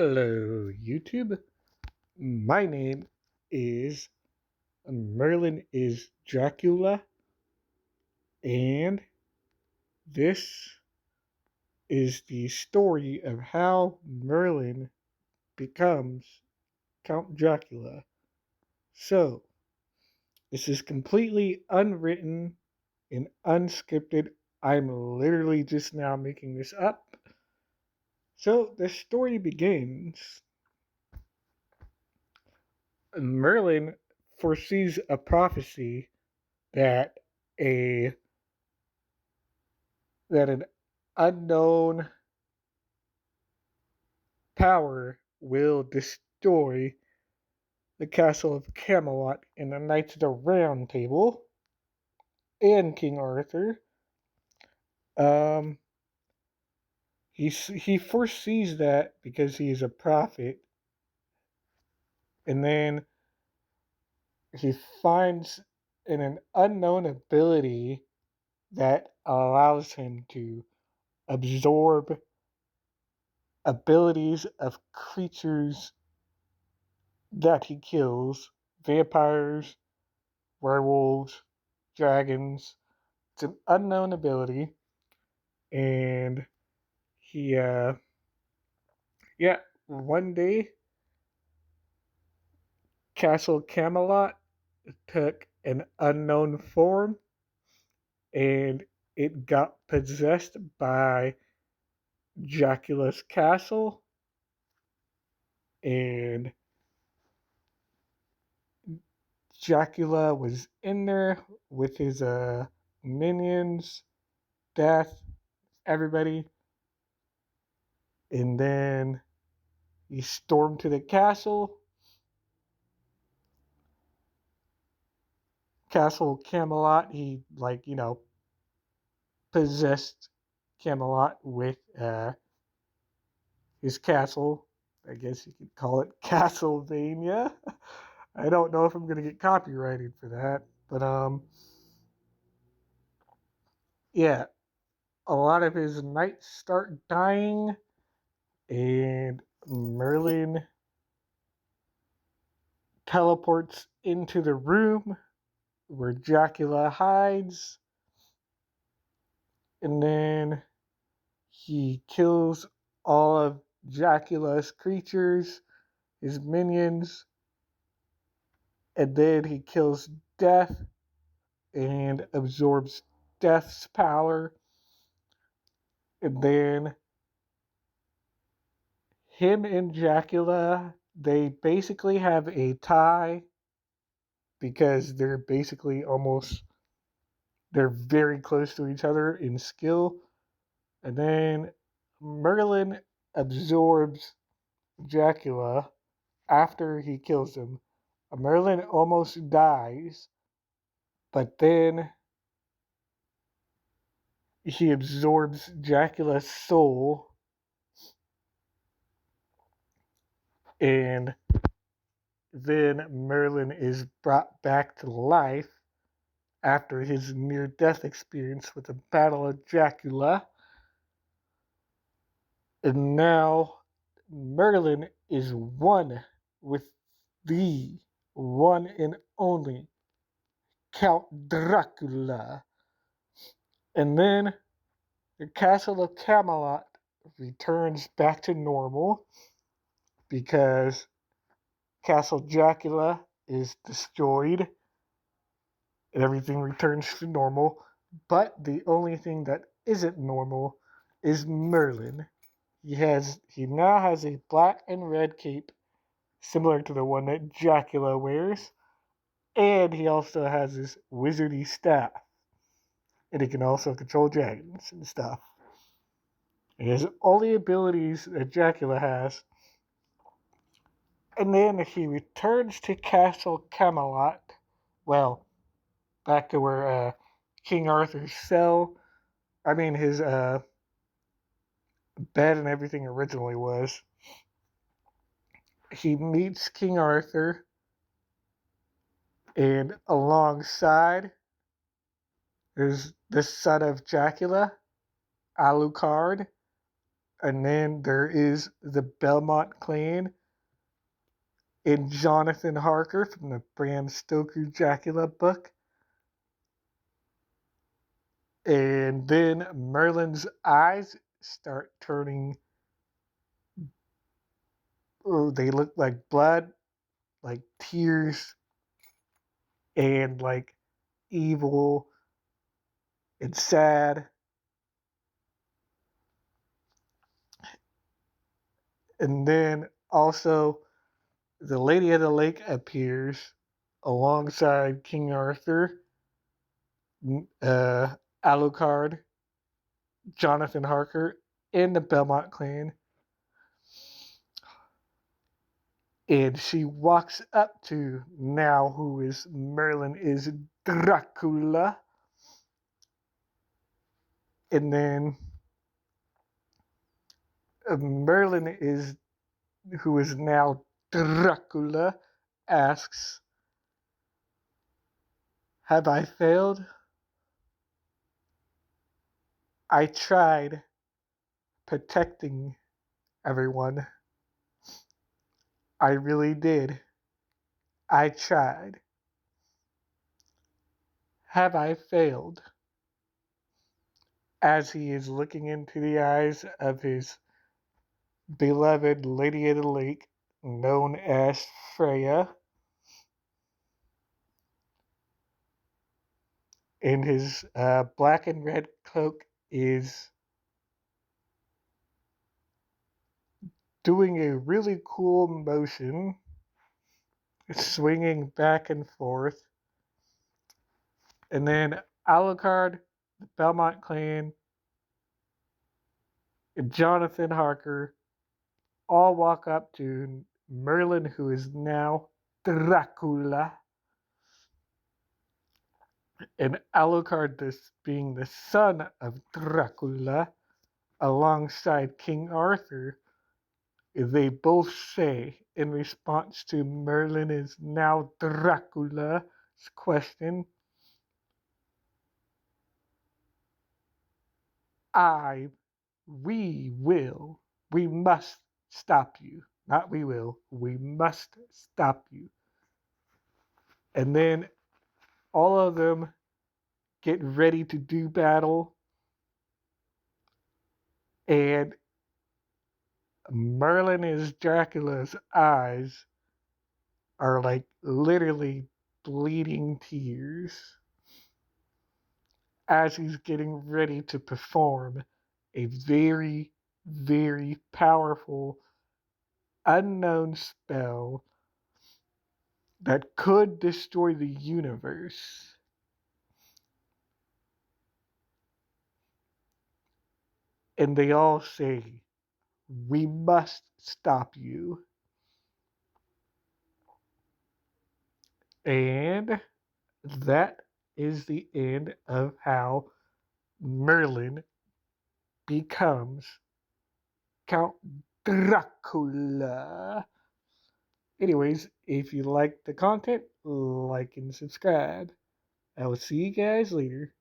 Hello, YouTube. My name is Merlin is Dracula, and this is the story of how Merlin becomes Count Dracula. So, this is completely unwritten and unscripted. I'm literally just now making this up. So, the story begins. Merlin foresees a prophecy that a that an unknown power will destroy the castle of Camelot and the Knights of the Round Table and King Arthur. Um, he foresees that because he is a prophet, and then he finds an unknown ability that allows him to absorb abilities of creatures that he kills, vampires, werewolves, dragons. It's an unknown ability, and he, yeah, one day Castle Camelot took an unknown form, and it got possessed by Dracula's castle, and Dracula was in there with his minions, death, everybody, and then he stormed to the Castle Camelot. He possessed Camelot with his castle. I guess you could call it Castlevania. I don't know if I'm gonna get copyrighted for that, but yeah, a lot of his knights start dying, and Merlin teleports into the room where Dracula hides, and then he kills all of Dracula's creatures, his minions, and then he kills Death and absorbs Death's power. And then him and Dracula, they basically have a tie because they're very close to each other in skill. And then Merlin absorbs Dracula after he kills him. Merlin almost dies, but then he absorbs Dracula's soul, and then Merlin is brought back to life after his near-death experience with the Battle of Dracula. And now Merlin is one with the one and only Count Dracula. And then the castle of Camelot returns back to normal because Castle Dracula is destroyed and everything returns to normal. But the only thing that isn't normal is Merlin. He now has a black and red cape similar to the one that Dracula wears, and he also has this wizardy staff, and he can also control dragons and stuff. He has all the abilities that Dracula has, and then he returns to Castle Camelot. Well, back to where King Arthur's his bed and everything originally was. He meets King Arthur, and alongside there's the son of Dracula, Alucard, And then there is the Belmont clan and Jonathan Harker from the Bram Stoker Dracula book. And then Merlin's eyes start turning, oh, they look like blood, like tears, and like evil and sad. And then also the Lady of the Lake appears alongside King Arthur, Alucard, Jonathan Harker, and the Belmont clan. And she walks up to now who is Merlin is Dracula. And then Merlin is who is now Dracula asks, "Have I failed? I tried protecting everyone. I really did. I tried. Have I failed?" As he is looking into the eyes of his beloved Lady of the Lake, known as Freya, and his black and red cloak is doing a really cool motion, swinging back and forth. And then Alucard, the Belmont clan, and Jonathan Harker all walk up to Merlin, who is now Dracula, and Alucard, this being the son of Dracula, alongside King Arthur. They both say, in response to Merlin is now Dracula's question, I, we must stop you. Not we will, we must stop you. And then all of them get ready to do battle, and Merlin is Dracula's eyes are like literally bleeding tears as he's getting ready to perform a very, very powerful unknown spell that could destroy the universe. And they all say, we must stop you. And that is the end of how Merlin becomes Count Dracula. Anyways, if you like the content, like and subscribe. I will see you guys later.